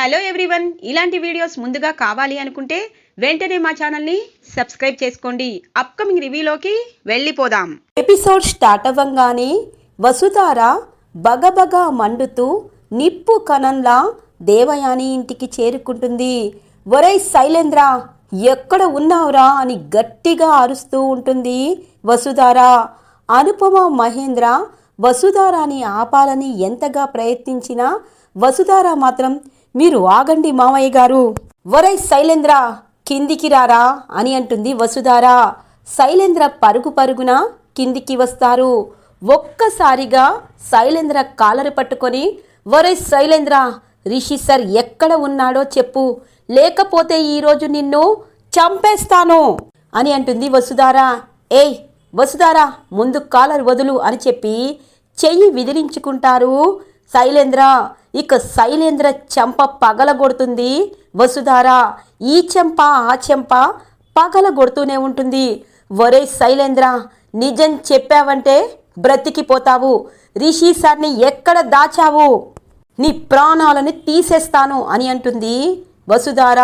Hello everyone, ఇలాంటి videos ముందుగా కావాలి అనుకుంటే వెంటనే మా ఛానల్ని సబ్స్క్రైబ్ చేసుకోండి. అప్కమింగ్ రివ్యూలోకి వెళ్ళిపోదాం. ఎపిసోడ్ స్టార్ట్ అవ్వంగానే వసుధార బగబగ మండుతూ నిప్పు కణంలా దేవయాని ఇంటికి చేరుకుంటుంది. ఒరేయ్ శైలేంద్ర, ఎక్కడ ఉన్నావురా అని గట్టిగా అరుస్తూ ఉంటుంది వసుధార. అనుపమ మహేంద్ర వసుధారాని ఆపాలని ఎంతగా ప్రయత్నించినా వసుధార మాత్రం మీరు ఆగండి మామయ్య గారు, ఒరేయ్ శైలేంద్ర కిందికి రారా అని అంటుంది వసుధార. శైలేంద్ర పరుగు పరుగున కిందికి వస్తారు. ఒక్కసారిగా శైలేంద్ర కాలరు పట్టుకొని, ఒరేయ్ శైలేంద్ర, రిషి సార్ ఎక్కడ ఉన్నాడో చెప్పు, లేకపోతే ఈరోజు నిన్ను చంపేస్తాను అని అంటుంది వసుధార. ఏయ్ వసుధార, ముందు కాలర్ వదులు అని చెప్పి చెయ్యి విదిలించుకుంటారు శైలేంద్ర. ఇక శైలేంద్ర చెంప పగలగొడుతుంది వసుధార. ఈ చెంప ఆ చెంప పగలగొడుతూనే ఉంటుంది. ఒరే శైలేంద్ర, నిజం చెప్పావంటే బ్రతికిపోతావు. రిషి సార్ని ఎక్కడ దాచావు, నీ ప్రాణాలను తీసేస్తాను అని అంటుంది వసుధార.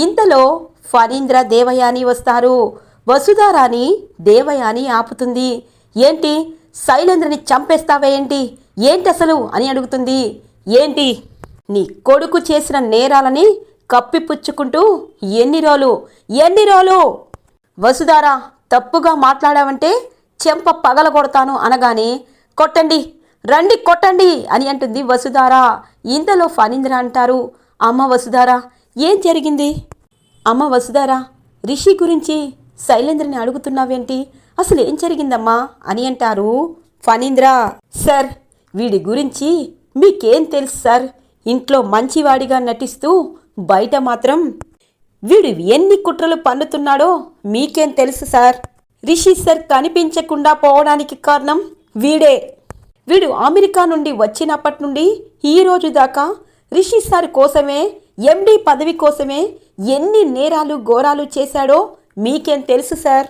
ఇంతలో ఫణీంద్ర దేవయాని వస్తారు. వసుధారాని దేవయాని ఆపుతుంది. ఏంటి, శైలేంద్రని చంపేస్తావేంటి, ఏంటి అసలు అని అడుగుతుంది. ఏంటి, నీ కొడుకు చేసిన నేరాలని కప్పిపుచ్చుకుంటూ ఎన్ని రోజులు వసుధార, తప్పుగా మాట్లాడావంటే చెంప పగలగొడతాను అనగానే, కొట్టండి రండి కొట్టండి అని అంటుంది వసుధార. ఇంతలో ఫణీంద్ర అంటారు, అమ్మ వసుధార ఏం జరిగింది? అమ్మ వసుధార, రిషి గురించి శైలేంద్రని అడుగుతున్నావేంటి, అసలు ఏం జరిగిందమ్మా అని అంటారు ఫణీంద్ర. సార్, వీడి గురించి మీకేం తెలుసు సార్? ఇంట్లో మంచివాడిగా నటిస్తూ బయట మాత్రం వీడు ఎన్ని కుట్రలు పన్నుతున్నాడో మీకేం తెలుసు సార్? రిషి సార్ కనిపించకుండా పోవడానికి కారణం వీడే. వీడు అమెరికా నుండి వచ్చినప్పటి నుండి ఈ రోజు దాకా రిషి సార్ కోసమే, ఎండి పదవి కోసమే ఎన్ని నేరాలు ఘోరాలు చేశాడో మీకేం తెలుసు సార్?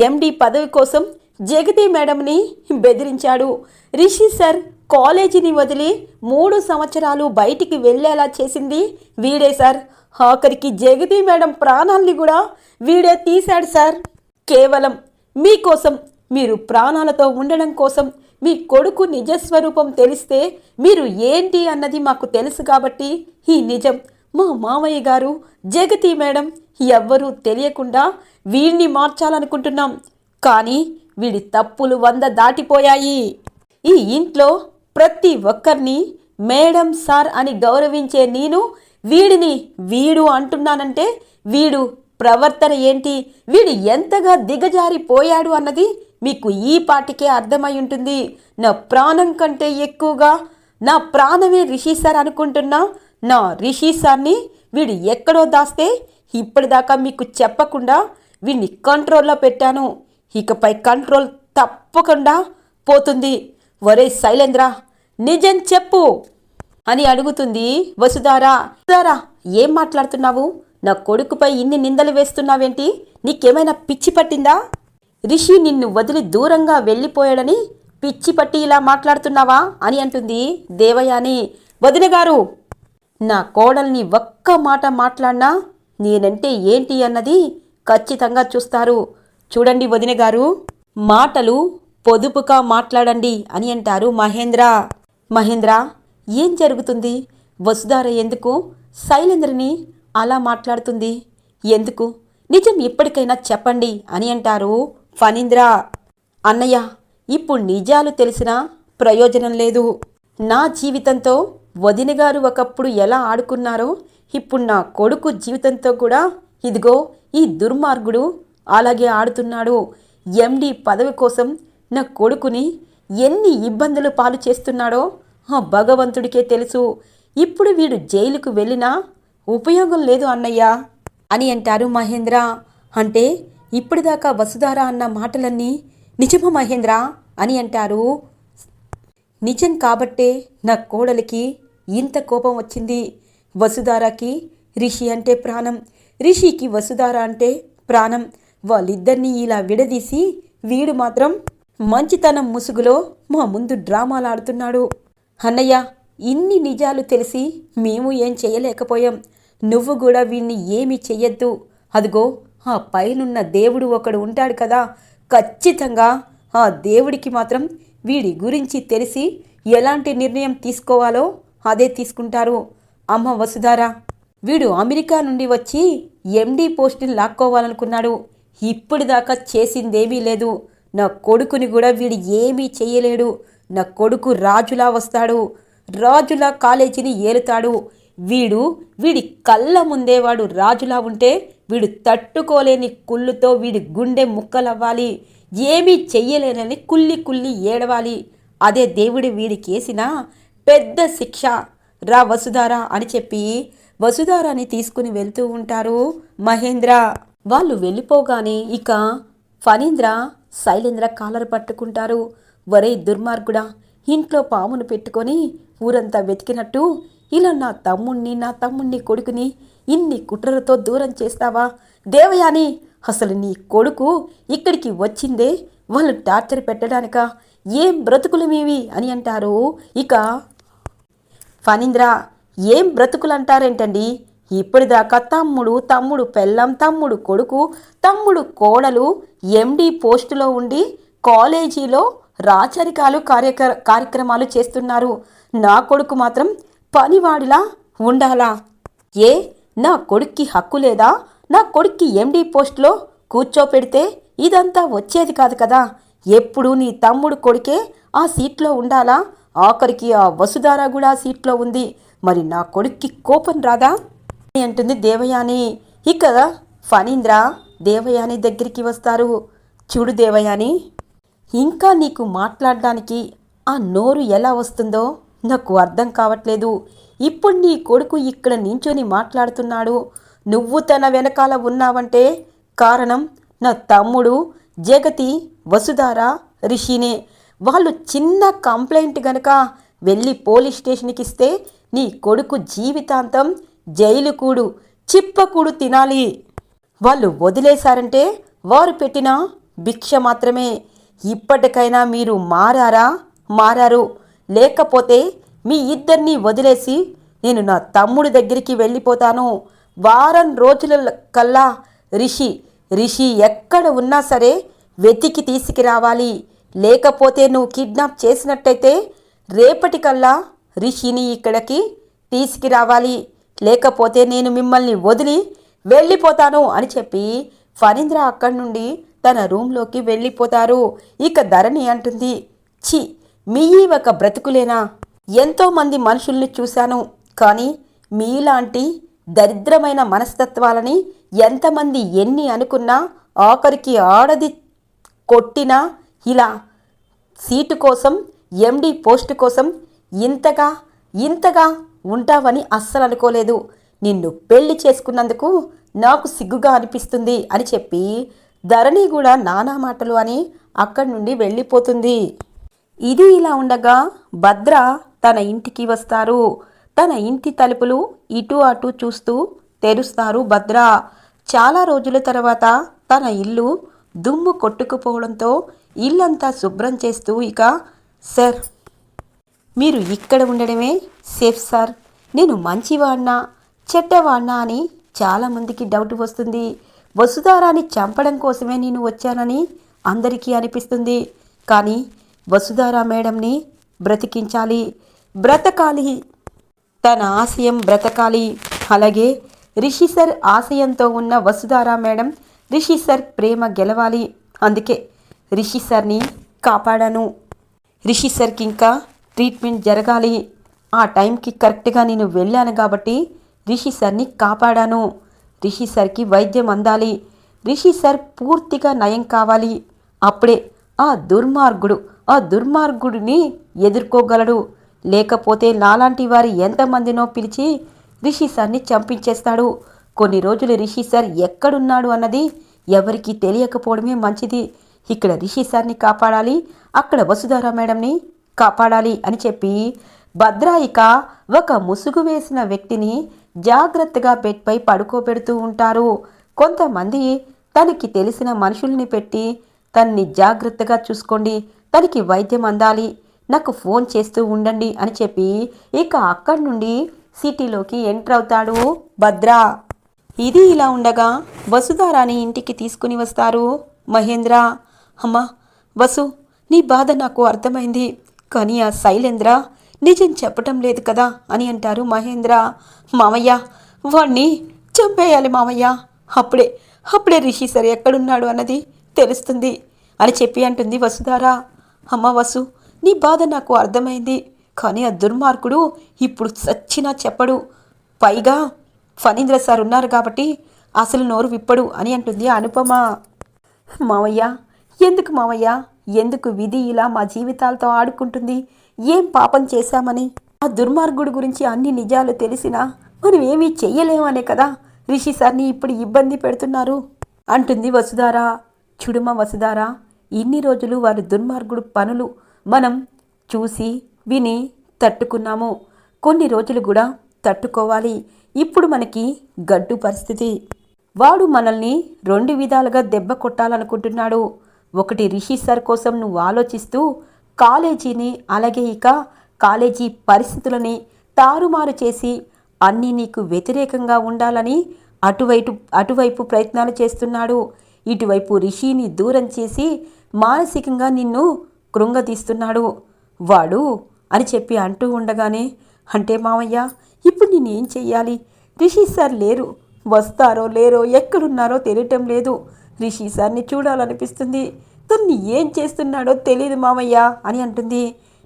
ఎండి పదవి కోసం జగతి మేడంని బెదిరించాడు. రిషి సార్ కాలేజీని వదిలి 3 సంవత్సరాలు బయటికి వెళ్ళేలా చేసింది వీడే సార్. ఆఖరికి జగతి మేడం ప్రాణాల్ని కూడా వీడే తీశాడు సార్. కేవలం మీకోసం, మీరు ప్రాణాలతో ఉండడం కోసం, మీ కొడుకు నిజస్వరూపం తెలిస్తే మీరు ఏంటి అన్నది మాకు తెలుసు కాబట్టి ఈ నిజం మా మామయ్య గారు, జగతి మేడం ఎవ్వరూ తెలియకుండా వీడిని మార్చాలనుకుంటున్నాం. కానీ వీడి తప్పులు 100 దాటిపోయాయి. ఈ ఇంట్లో ప్రతి ఒక్కరిని మేడం సార్ అని గౌరవించే నేను వీడిని వీడు అంటున్నానంటే వీడు ప్రవర్తన ఏంటి, వీడు ఎంతగా దిగజారిపోయాడు అన్నది మీకు ఈ పాటికే అర్థమై ఉంటుంది. నా ప్రాణం కంటే ఎక్కువగా నా ప్రాణమే రిషి సార్ అనుకుంటున్నా నా రిషి సార్ని వీడు ఎక్కడో దాస్తే ఇప్పటిదాకా మీకు చెప్పకుండా వీడిని కంట్రోల్లో పెట్టాను. ఇకపై కంట్రోల్ తప్పకుండా పోతుంది. ఒరే శైలేంద్ర, నిజం చెప్పు అని అడుగుతుంది వసుధార. వసుధార, ఏం మాట్లాడుతున్నావు? నా కొడుకుపై ఇన్ని నిందలు వేస్తున్నావేంటి? నీకేమైనా పిచ్చి పట్టిందా? రిషి నిన్ను వదిలి దూరంగా వెళ్ళిపోయాడని పిచ్చి పట్టి ఇలా మాట్లాడుతున్నావా అని అంటుంది దేవయాని. వదిన గారు, నా కోడల్ని ఒక్క మాట మాట్లాడినా నేనంటే ఏంటి అన్నది ఖచ్చితంగా చూస్తారు. చూడండి వదిన గారు, మాటలు పొదుపుగా మాట్లాడండి అని అంటారు మహేంద్ర. మహేంద్ర, ఏం జరుగుతుంది? వసుధార ఎందుకు శైలేంద్రని అలా మాట్లాడుతుంది? ఎందుకు? నిజం ఇప్పటికైనా చెప్పండి అని అంటారు ఫణీంద్ర. అన్నయ్య, ఇప్పుడు నిజాలు తెలిసినా ప్రయోజనం లేదు. నా జీవితంతో వదిన గారు ఒకప్పుడు ఎలా ఆడుకున్నారో ఇప్పుడు నా కొడుకు జీవితంతో కూడా ఇదిగో ఈ దుర్మార్గుడు అలాగే ఆడుతున్నాడు. ఎండి పదవి కోసం నా కొడుకుని ఎన్ని ఇబ్బందులు పాలు చేస్తున్నాడో ఆ భగవంతుడికే తెలుసు. ఇప్పుడు వీడు జైలుకు వెళ్ళినా ఉపయోగం లేదు అన్నయ్య అని అంటారు మహేంద్ర. అంటే ఇప్పటిదాకా వసుధార అన్న మాటలన్నీ నిజమా మహేంద్ర అని అంటారు. నిజం కాబట్టే నా కోడలికి ఇంత కోపం వచ్చింది. వసుధారకి రిషి అంటే ప్రాణం, రిషికి వసుధార అంటే ప్రాణం. వాళ్ళిద్దరినీ ఇలా విడదీసి వీడు మాత్రం మంచితనం ముసుగులో మా ముందు డ్రామాలు ఆడుతున్నాడు. అన్నయ్య, ఇన్ని నిజాలు తెలిసి మేము ఏం చేయలేకపోయాం. నువ్వు కూడా వీణ్ణి ఏమీ చెయ్యొద్దు. అదిగో ఆ పైనున్న దేవుడు ఒకడు ఉంటాడు కదా, ఖచ్చితంగా ఆ దేవుడికి మాత్రం వీడి గురించి తెలిసి ఎలాంటి నిర్ణయం తీసుకోవాలో అదే తీసుకుంటారు. అమ్మ వసుధారా, వీడు అమెరికా నుండి వచ్చి ఎండి పోస్టుని లాక్కోవాలనుకున్నాడు. ఇప్పటిదాకా చేసిందేమీ లేదు. నా కొడుకుని కూడా వీడు ఏమీ చెయ్యలేడు. నా కొడుకు రాజులా వస్తాడు, రాజులా కాలేజీని ఏలుతాడు. వీడి కళ్ళ ముందే వాడు రాజులా ఉంటే వీడు తట్టుకోలేని కుళ్ళుతో వీడి గుండె ముక్కలవ్వాలి, ఏమీ చెయ్యలేనని కుళ్ళి కుళ్ళి ఏడవాలి. అదే దేవుడు వీడికి వేసిన పెద్ద శిక్ష. రా వసుధారా అని చెప్పి వసుధారాని తీసుకుని వెళ్తూ ఉంటారు మహేంద్ర. వాళ్ళు వెళ్ళిపోగానే ఇక ఫణీంద్ర శైలేంద్ర కాలర్ పట్టుకుంటారు. వరే దుర్మార్గుడా, ఇంట్లో పామును పెట్టుకొని ఊరంతా వెతికినట్టు ఇలా నా తమ్ముణ్ణి కొడుకుని ఇన్ని కుట్రలతో దూరం చేస్తావా? దేవయాని, అసలు నీ కొడుకు ఇక్కడికి వచ్చిందే వాళ్ళు టార్చర్ పెట్టడానిక? ఏం బ్రతుకులు మీవి అని అంటారు. ఇక ఫణీంద్ర, ఏం బ్రతుకులు అంటారేంటండి? ఇప్పటిదాకా తమ్ముడు పెళ్ళం, తమ్ముడు కొడుకు, తమ్ముడు కోడలు ఎండి పోస్టులో ఉండి కాలేజీలో రాచరికాలు కార్యక్రమాలు చేస్తున్నారు. నా కొడుకు మాత్రం పనివాడిలా ఉండాలా? ఏ నా కొడుక్కి హక్కు లేదా? నా కొడుక్కి ఎండి పోస్టులో కూర్చోపెడితే ఇదంతా వచ్చేది కాదు కదా. ఎప్పుడు నీ తమ్ముడు కొడుకే ఆ సీట్లో ఉండాలా? ఆఖరికి ఆ వసుధార కూడా ఆ సీట్లో ఉంది. మరి నా కొడుక్కి కోపం రాదా అని అంటుంది దేవయాని. ఇక ఫణీంద్ర దేవయాని దగ్గరికి వస్తారు. చూడు దేవయాని, ఇంకా నీకు మాట్లాడడానికి ఆ నోరు ఎలా వస్తుందో నాకు అర్థం కావట్లేదు. ఇప్పుడు నీ కొడుకు ఇక్కడ నించొని మాట్లాడుతున్నాడు. నువ్వు తన వెనకాల ఉన్నావంటే కారణం నా తమ్ముడు జగతి, వసుధార, రిషినే. వాళ్ళు చిన్న కంప్లైంట్ గనక వెళ్ళి పోలీస్ స్టేషన్కి ఇస్తే నీ కొడుకు జీవితాంతం జైలు కూడు, చిప్పకూడు తినాలి. వాళ్ళు వదిలేశారంటే వారు పెట్టిన భిక్ష మాత్రమే. ఇప్పటికైనా మీరు మారారు. లేకపోతే మీ ఇద్దరిని వదిలేసి నేను నా తమ్ముడి దగ్గరికి వెళ్ళిపోతాను. వారం రోజుల కల్లా రిషి ఎక్కడ ఉన్నా సరే వెతికి తీసుకురావాలి. లేకపోతే నువ్వు కిడ్నాప్ చేసినట్టయితే రేపటికల్లా రిషిని ఇక్కడికి తీసుకురావాలి. లేకపోతే నేను మిమ్మల్ని వదిలి వెళ్ళిపోతాను అని చెప్పి ఫణీంద్ర అక్కడి నుండి తన రూమ్లోకి వెళ్ళిపోతారు. ఇక ధరణి అంటుంది, ఛీ, మీ ఒక బ్రతుకులేనా? ఎంతోమంది మనుషుల్ని చూశాను, కానీ మీలాంటి దరిద్రమైన మనస్తత్వాలని ఎంతమంది ఎన్ని అనుకున్నా ఆఖరికి ఆడది కొట్టినా ఇలా సీటు కోసం, ఎండి పోస్టు కోసం ఇంతగా ఉంటావని అస్సలు అనుకోలేదు. నిన్ను పెళ్లి చేసుకున్నందుకు నాకు సిగ్గుగా అనిపిస్తుంది అని చెప్పి ధరణి కూడా నానా మాటలు అని అక్కడి నుండి వెళ్ళిపోతుంది. ఇది ఇలా ఉండగా భద్ర తన ఇంటికి వస్తారు. తన ఇంటి తలుపులు ఇటు అటు చూస్తూ తెరుస్తారు భద్ర. చాలా రోజుల తర్వాత తన ఇల్లు దుమ్ము కొట్టుకుపోవడంతో ఇల్లంతా శుభ్రం చేస్తూ, ఇక సార్, మీరు ఇక్కడ ఉండడమే సేఫ్ సార్. నేను మంచివాడినా చెడ్డవాడినా అని చాలామందికి డౌట్ వస్తుంది. వసుధారాని చంపడం కోసమే నేను వచ్చానని అందరికీ అనిపిస్తుంది. కానీ వసుధారా మేడంని బ్రతకాలి, తన ఆశయం బ్రతకాలి. అలాగే రిషి సార్ ఆశయంతో ఉన్న వసుధారా మేడం, రిషి సార్ ప్రేమ గెలవాలి. అందుకే రిషి సార్ని కాపాడాను. రిషి సార్కి ఇంకా ట్రీట్మెంట్ జరగాలి. ఆ టైంకి కరెక్ట్గా నేను వెళ్ళాను కాబట్టి రిషి సార్ని కాపాడాను. రిషి సార్కి వైద్యం అందాలి. రిషి సార్ పూర్తిగా నయం కావాలి. అప్పుడే ఆ దుర్మార్గుడిని ఎదుర్కోగలడు. లేకపోతే నాలాంటి వారి ఎంతమందినో పిలిచి రిషి సార్ని చంపించేస్తాడు. కొన్ని రోజులు రిషి సార్ ఎక్కడున్నాడు అన్నది ఎవరికీ తెలియకపోవడమే మంచిది. ఇక్కడ రిషి సార్ని కాపాడాలి, అక్కడ వసుధారా మేడంని కాపాడాలి అని చెప్పి భద్ర ఇక ఒక ముసుగు వేసిన వ్యక్తిని జాగ్రత్తగా బెడ్పై పడుకోబెడుతూ ఉంటారు. కొంతమంది తనకి తెలిసిన మనుషుల్ని పెట్టి తన్ని జాగ్రత్తగా చూసుకోండి, తనకి వైద్యం అందాలి, నాకు ఫోన్ చేస్తూ ఉండండి అని చెప్పి ఇక అక్కడి నుండి సిటీలోకి ఎంటర్ అవుతాడు భద్ర. ఇది ఇలా ఉండగా వసుధారాని ఇంటికి తీసుకుని వస్తారు మహేంద్ర. అమ్మా వసు, నీ బాధ నాకు అర్థమైంది, కానీ ఆ శైలేంద్ర నిజం చెప్పటం లేదు కదా అని అంటారు మహేంద్ర. మామయ్య, వాణ్ణి చంపేయాలి మామయ్య, అప్పుడే రిషి సరే ఎక్కడున్నాడు అన్నది తెలుస్తుంది అని చెప్పి అంటుంది వసుధార. అమ్మ వసు, నీ బాధ నాకు అర్థమైంది, కానీ ఆ దుర్మార్గుడు ఇప్పుడు సచ్చినా చెప్పడు, పైగా ఫణీంద్ర సార్ ఉన్నారు కాబట్టి అసలు నోరు విప్పడు అని అంటుంది అనుపమ. మామయ్య, ఎందుకు మామయ్య, ఎందుకు విధి ఇలా మా జీవితాలతో ఆడుకుంటుంది? ఏం పాపం చేశామని? ఆ దుర్మార్గుడి గురించి అన్ని నిజాలు తెలిసినా మనం ఏమీ చెయ్యలేమనే కదా రిషి సార్ని ఇప్పుడు ఇబ్బంది పెడుతున్నారు అంటుంది వసుధార. చూడుమా వసుధార, ఇన్ని రోజులు వారి దుర్మార్గుడు పనులు మనం చూసి విని తట్టుకున్నాము, కొన్ని రోజులు కూడా తట్టుకోవాలి. ఇప్పుడు మనకి గడ్డు పరిస్థితి. వాడు మనల్ని 2 విధాలుగా దెబ్బ కొట్టాలనుకుంటున్నాడు. ఒకటి, రిషి సార్ కోసం నువ్వు ఆలోచిస్తూ కాలేజీని, అలాగే ఇక కాలేజీ పరిస్థితులని తారుమారు చేసి అన్నీ నీకు వ్యతిరేకంగా ఉండాలని అటువైపు ప్రయత్నాలు చేస్తున్నాడు. ఇటువైపు రిషిని దూరం చేసి మానసికంగా నిన్ను కృంగతీస్తున్నాడు వాడు అని చెప్పి అంటూ ఉండగానే, అంటే మామయ్య ఇప్పుడు నేనేం చెయ్యాలి? రిషి సార్ లేరు, వస్తారో లేరో, ఎక్కడున్నారో తెలియటం లేదు. రిషి సార్ని చూడాలనిపిస్తుంది, తన్ని ఏం చేస్తున్నాడో తెలియదు మామయ్య అని అంటుంది.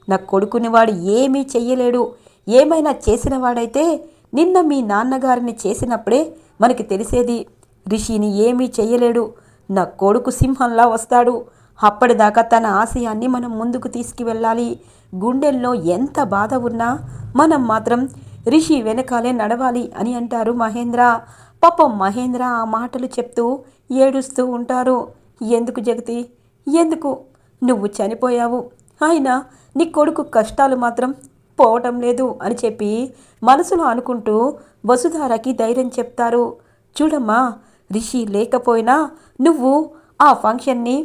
నా కొడుకుని వాడు ఏమీ చెయ్యలేడు, ఏమైనా చేసిన వాడైతే నిన్న మీ నాన్నగారిని చేసినప్పుడే మనకి తెలిసేది. రిషిని ఏమీ చెయ్యలేడు, నా కొడుకు సింహంలా వస్తాడు. అప్పటిదాకా తన ఆశయాన్ని మనం ముందుకు తీసుకువెళ్ళాలి. గుండెల్లో ఎంత బాధ ఉన్నా మనం మాత్రం రిషి వెనకాలే నడవాలి అని అంటారు మహేంద్ర. పాపం మహేంద్ర ఆ మాటలు చెప్తూ ఏడుస్తూ ఉంటారు. ఎందుకు జగతి, ఎందుకు? నువ్వు చనిపోయావు, అయినా నీ కొడుకు కష్టాలు మాత్రం పోవటం లేదు అని చెప్పి మనసులో అనుకుంటూ వసుధారకి ధైర్యం చెప్తారు. చూడమ్మా, రిషి లేకపోయినా నువ్వు ఆ ఫంక్షన్ని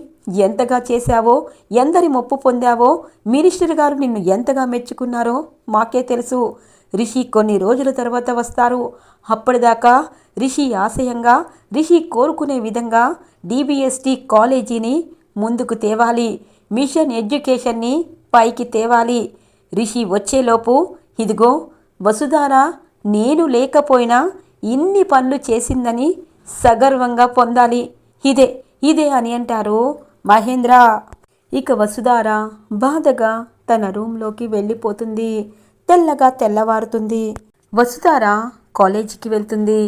ఎంతగా చేశావో, ఎందరి మొప్పు పొందావో, మినిస్టర్ గారు నిన్ను ఎంతగా మెచ్చుకున్నారో మాకే తెలుసు. రిషి కొన్ని రోజుల తర్వాత వస్తారు. అప్పటిదాకా రిషి ఆశయంగా, రిషి కోరుకునే విధంగా DBST కాలేజీని ముందుకు తేవాలి, మిషన్ ఎడ్యుకేషన్ని పైకి తేవాలి. రిషి వచ్చేలోపు ఇదిగో వసుధార నేను లేకపోయినా ఇన్ని పనులు చేసిందని సగర్వంగా పొందాలి. ఇదే అని అంటారు మహేంద్ర. ఇక వసుధార బాధగా తన రూమ్లోకి వెళ్ళిపోతుంది. తెల్లవారుతుంది. వసుధార కాలేజీకి వెళ్తుంది.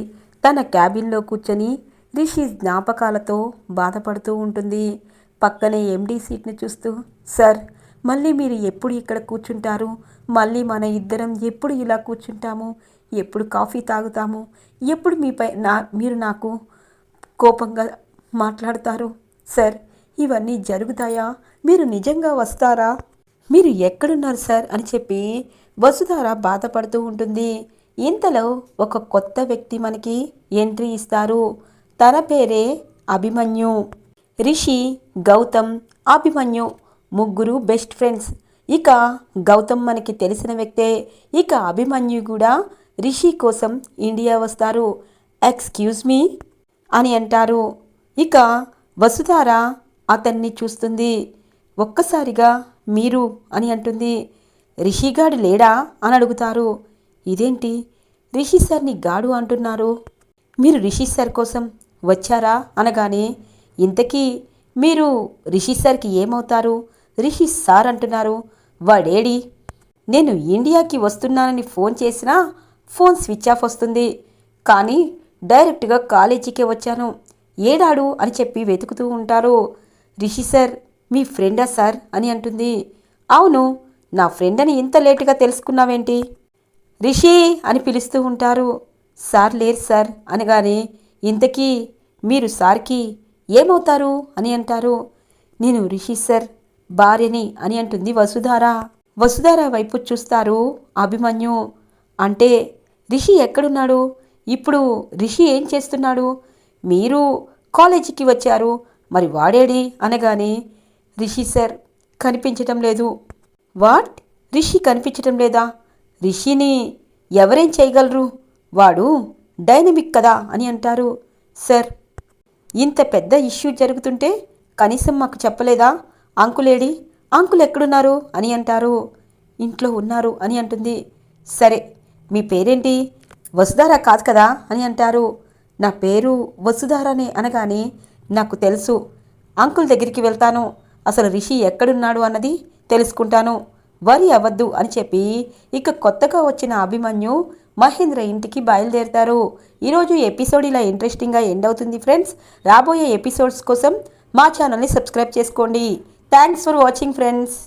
తన క్యాబిన్లో కూర్చొని రిషి జ్ఞాపకాలతో బాధపడుతూ ఉంటుంది. పక్కనే MD సీట్ని చూస్తూ, సార్ మళ్ళీ మీరు ఎప్పుడు ఇక్కడ కూర్చుంటారు? మళ్ళీ మన ఇద్దరం ఎప్పుడు ఇలా కూర్చుంటాము? ఎప్పుడు కాఫీ తాగుతాము? ఎప్పుడు మీరు నాకు కోపంగా మాట్లాడతారు? సార్ ఇవన్నీ జరుగుతాయా? మీరు నిజంగా వస్తారా? మీరు ఎక్కడున్నారు సార్ అని చెప్పి వసుధార బాధపడుతూ ఉంటుంది. ఇంతలో ఒక కొత్త వ్యక్తి మనకి ఎంట్రీ ఇస్తారు. తన పేరే అభిమన్యు. రిషి, గౌతమ్, అభిమన్యు ముగ్గురు బెస్ట్ ఫ్రెండ్స్. ఇక గౌతమ్ మనకి తెలిసిన వ్యక్తే. ఇక అభిమన్యు కూడా రిషి కోసం ఇండియా వస్తారు. ఎక్స్క్యూజ్ మీ అని అంటారు. ఇక వసుధార అతన్ని చూస్తుంది. ఒక్కసారిగా మీరు అని అంటుంది. రిషిగాడు లేడా అని అడుగుతారు. ఇదేంటి రిషి సార్ని గాడు అంటున్నారు? మీరు రిషి సార్ కోసం వచ్చారా అనగానే, ఇంతకీ మీరు రిషి సార్కి ఏమవుతారు? రిషి సార్ అంటున్నారు, వాడేడి? నేను ఇండియాకి వస్తున్నానని ఫోన్ చేసినా ఫోన్ స్విచ్ ఆఫ్ వస్తుంది, కానీ డైరెక్ట్గా కాలేజీకే వచ్చాను, ఏడాడు అని చెప్పి వెతుకుతూ ఉంటారు. రిషి సార్ మీ ఫ్రెండా సార్ అని అంటుంది. అవును, నా ఫ్రెండ్ అని ఇంత లేటుగా తెలుసుకున్నావేంటి? రిషి అని పిలుస్తూ ఉంటారు. సార్ లేరు సార్ అనగానే, ఇంతకీ మీరు సార్కి ఏమవుతారు అని అంటారు. నేను రిషి సార్ భార్యని అని అంటుంది వసుధార. వసుధార వైపు చూస్తారు అభిమన్యు. అంటే రిషి ఎక్కడున్నాడు? ఇప్పుడు రిషి ఏం చేస్తున్నాడు? మీరు కాలేజీకి వచ్చారు, మరి వాడేడి అనగానే, రిషి సార్ కనిపించటం లేదు, వాట్? రిషి కనిపించటం లేదా? రిషిని ఎవరేం చేయగలరు? వాడు డైనమిక్ కదా అని అంటారు. సార్, ఇంత పెద్ద ఇష్యూ జరుగుతుంటే కనీసం మాకు చెప్పలేదా? అంకులేడి? అంకుల్ ఎక్కడున్నారు అని అంటారు. ఇంట్లో ఉన్నారు అని అంటుంది. సరే, మీ పేరేంటి? వసుధారా కాదు కదా అని అంటారు. నా పేరు వసుధారానే అనగానే నాకు తెలుసు. అంకుల్ దగ్గరికి వెళ్తాను, అసలు రిషి ఎక్కడున్నాడు అన్నది తెలుసుకుంటాను, వరి అవ్వద్దు అని చెప్పి ఇక కొత్తగా వచ్చిన అభిమన్యు మహేంద్ర ఇంటికి బయలుదేరుతారు. ఈరోజు ఎపిసోడ్ ఇలా ఇంట్రెస్టింగ్గా ఎండ్ అవుతుంది ఫ్రెండ్స్. రాబోయే ఎపిసోడ్స్ కోసం మా ఛానల్ని సబ్స్క్రైబ్ చేసుకోండి. Thanks for watching friends.